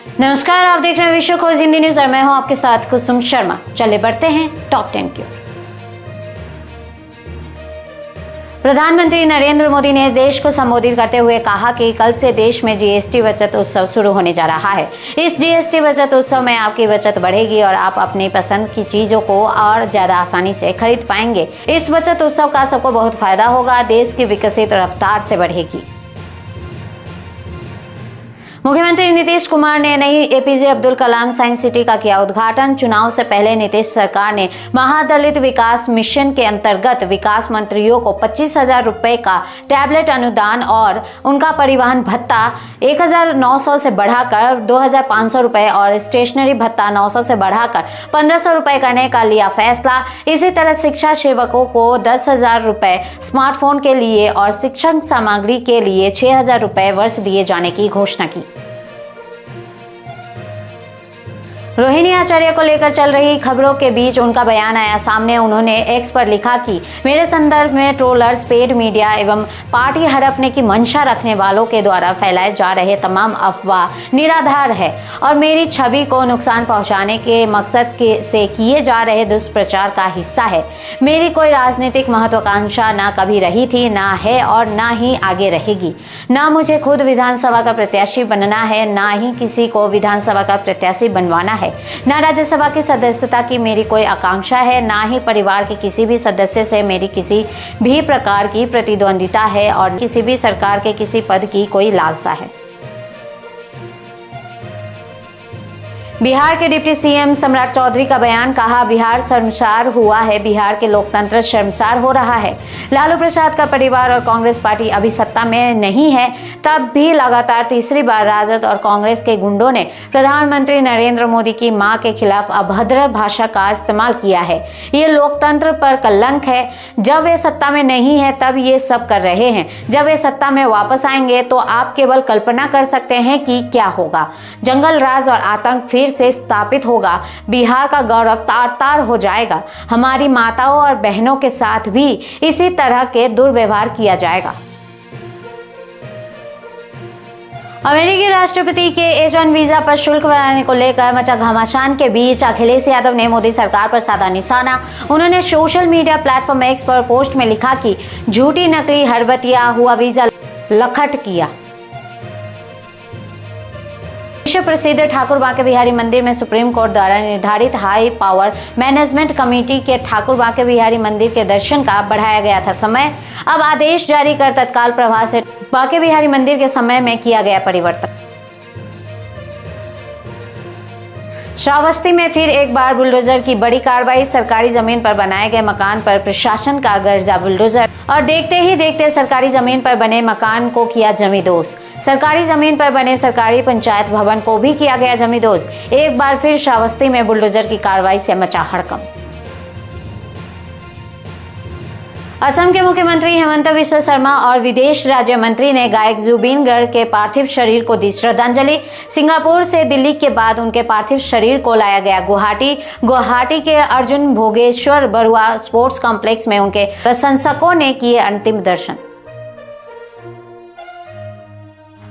नमस्कार, आप देख रहे हैं विश्व खोज हिंदी न्यूज और मैं हूं आपके साथ कुसुम शर्मा। चले बढ़ते हैं टॉप 10 की ओर। प्रधानमंत्री नरेंद्र मोदी ने देश को संबोधित करते हुए कहा कि कल से देश में जीएसटी बचत उत्सव शुरू होने जा रहा है। इस जीएसटी बचत उत्सव में आपकी बचत बढ़ेगी और आप अपनी पसंद की चीजों को और ज्यादा आसानी से खरीद पाएंगे। इस बचत उत्सव का सबको बहुत फायदा होगा, देश की विकसित रफ्तार से बढ़ेगी। मुख्यमंत्री नीतीश कुमार ने नई APJ Abdul Kalam science city का किया उद्घाटन। चुनाव से पहले नीतीश सरकार ने महादलित विकास मिशन के अंतर्गत विकास मंत्रियों को 25,000 रुपए का टैबलेट अनुदान और उनका परिवहन भत्ता 1,900 से बढ़ाकर 2,500 रुपए और स्टेशनरी भत्ता 900 से बढ़ाकर 1,500 रुपए करने का लिया फैसला। इसी तरह शिक्षा सेवकों को 10,000 रुपए, स्मार्टफोन के लिए और शिक्षण सामग्री के लिए 6,000 रुपए वर्ष दिए जाने की घोषणा की। रोहिणी आचार्य को लेकर चल रही खबरों के बीच उनका बयान आया सामने। उन्होंने एक्स पर लिखा कि मेरे संदर्भ में ट्रोलर्स, पेड मीडिया एवं पार्टी हड़पने की मंशा रखने वालों के द्वारा फैलाए जा रहे तमाम अफवाह निराधार है और मेरी छवि को नुकसान पहुंचाने के मकसद से किए जा रहे दुष्प्रचार का हिस्सा है। मेरी कोई राजनीतिक महत्वाकांक्षा ना कभी रही थी, ना है और ना ही आगे रहेगी। ना मुझे खुद विधानसभा का प्रत्याशी बनना है, ना ही किसी को विधानसभा का प्रत्याशी बनवाना है। ना राज्यसभा की सदस्यता की मेरी कोई आकांक्षा है, ना ही परिवार के किसी भी सदस्य से मेरी किसी भी प्रकार की प्रतिद्वंदिता है और किसी भी सरकार के किसी पद की कोई लालसा है। बिहार के डिप्टी सीएम सम्राट चौधरी का बयान, कहा बिहार शर्मसार हुआ है, बिहार के लोकतंत्र शर्मसार हो रहा है। लालू प्रसाद का परिवार और कांग्रेस पार्टी अभी सत्ता में नहीं है, तब भी लगातार तीसरी बार राजद और कांग्रेस के गुंडों ने प्रधानमंत्री नरेंद्र मोदी की मां के खिलाफ अभद्र भाषा का इस्तेमाल किया है। ये लोकतंत्र पर कलंक है। जब वे सत्ता में नहीं है तब ये सब कर रहे हैं, जब वे सत्ता में वापस आएंगे तो आप केवल कल्पना कर सकते हैं कि क्या होगा। जंगल राज और आतंक फिर से स्थापित होगा। बिहार का गौरव तार तार हो जाएगा। हमारी माताओं और बहनों के साथ भी इसी तरह के दुर्व्यवहार किया जाएगा। अमेरिकी राष्ट्रपति के H-1 वीजा पर शुल्क बढ़ाने को लेकर मचा घमासान के बीच अखिलेश यादव ने मोदी सरकार पर साधा निशाना। उन्होंने सोशल मीडिया प्लेटफॉर्म एक्स पर पोस्ट में लिखा कि झूठी नकली हरबतिया हुआ वीजा लखट किया। विश्व प्रसिद्ध ठाकुर बांके बिहारी मंदिर में सुप्रीम कोर्ट द्वारा निर्धारित हाई पावर मैनेजमेंट कमेटी के ठाकुर बांके बिहारी मंदिर के दर्शन का बढ़ाया गया था समय। अब आदेश जारी कर तत्काल प्रभाव से बांके बिहारी मंदिर के समय में किया गया परिवर्तन। श्रावस्ती में फिर एक बार बुलडोजर की बड़ी कार्रवाई। सरकारी जमीन पर बनाए गए मकान पर प्रशासन का गर्जा बुलडोजर और देखते ही देखते सरकारी जमीन पर बने मकान को किया जमींदोज। सरकारी जमीन पर बने सरकारी पंचायत भवन को भी किया गया जमींदोज। एक बार फिर श्रावस्ती में बुलडोजर की कार्रवाई से मचा हड़कंप। असम के मुख्यमंत्री हेमंत बिस्वा शर्मा और विदेश राज्य मंत्री ने गायक जुबिन गर्ग के पार्थिव शरीर को दी श्रद्धांजलि। सिंगापुर से दिल्ली के बाद उनके पार्थिव शरीर को लाया गया गुवाहाटी के अर्जुन भोगेश्वर बरुआ स्पोर्ट्स कॉम्प्लेक्स में उनके प्रशंसकों ने किए अंतिम दर्शन।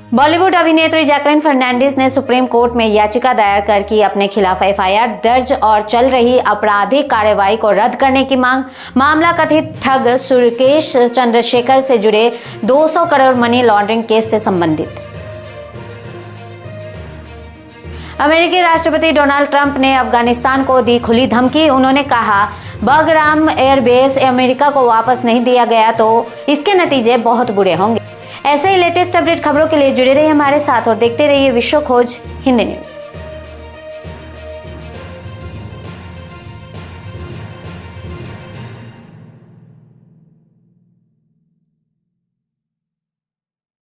बॉलीवुड अभिनेत्री जैकलीन फर्नांडिस ने सुप्रीम कोर्ट में याचिका दायर कर की अपने खिलाफ एफआईआर दर्ज और चल रही आपराधिक कार्रवाई को रद्द करने की मांग। मामला कथित ठग सुरेश चंद्रशेखर से जुड़े 200 करोड़ मनी लॉन्ड्रिंग केस से संबंधित। अमेरिकी राष्ट्रपति डोनाल्ड ट्रंप ने अफगानिस्तान को दी खुली धमकी। उन्होंने कहा बगराम एयरबेस अमेरिका को वापस नहीं दिया गया तो इसके नतीजे बहुत बुरे होंगे। ऐसे ही लेटेस्ट अपडेट खबरों के लिए जुड़े रहिए हमारे साथ और देखते रहिए विश्व खोज हिंदी न्यूज।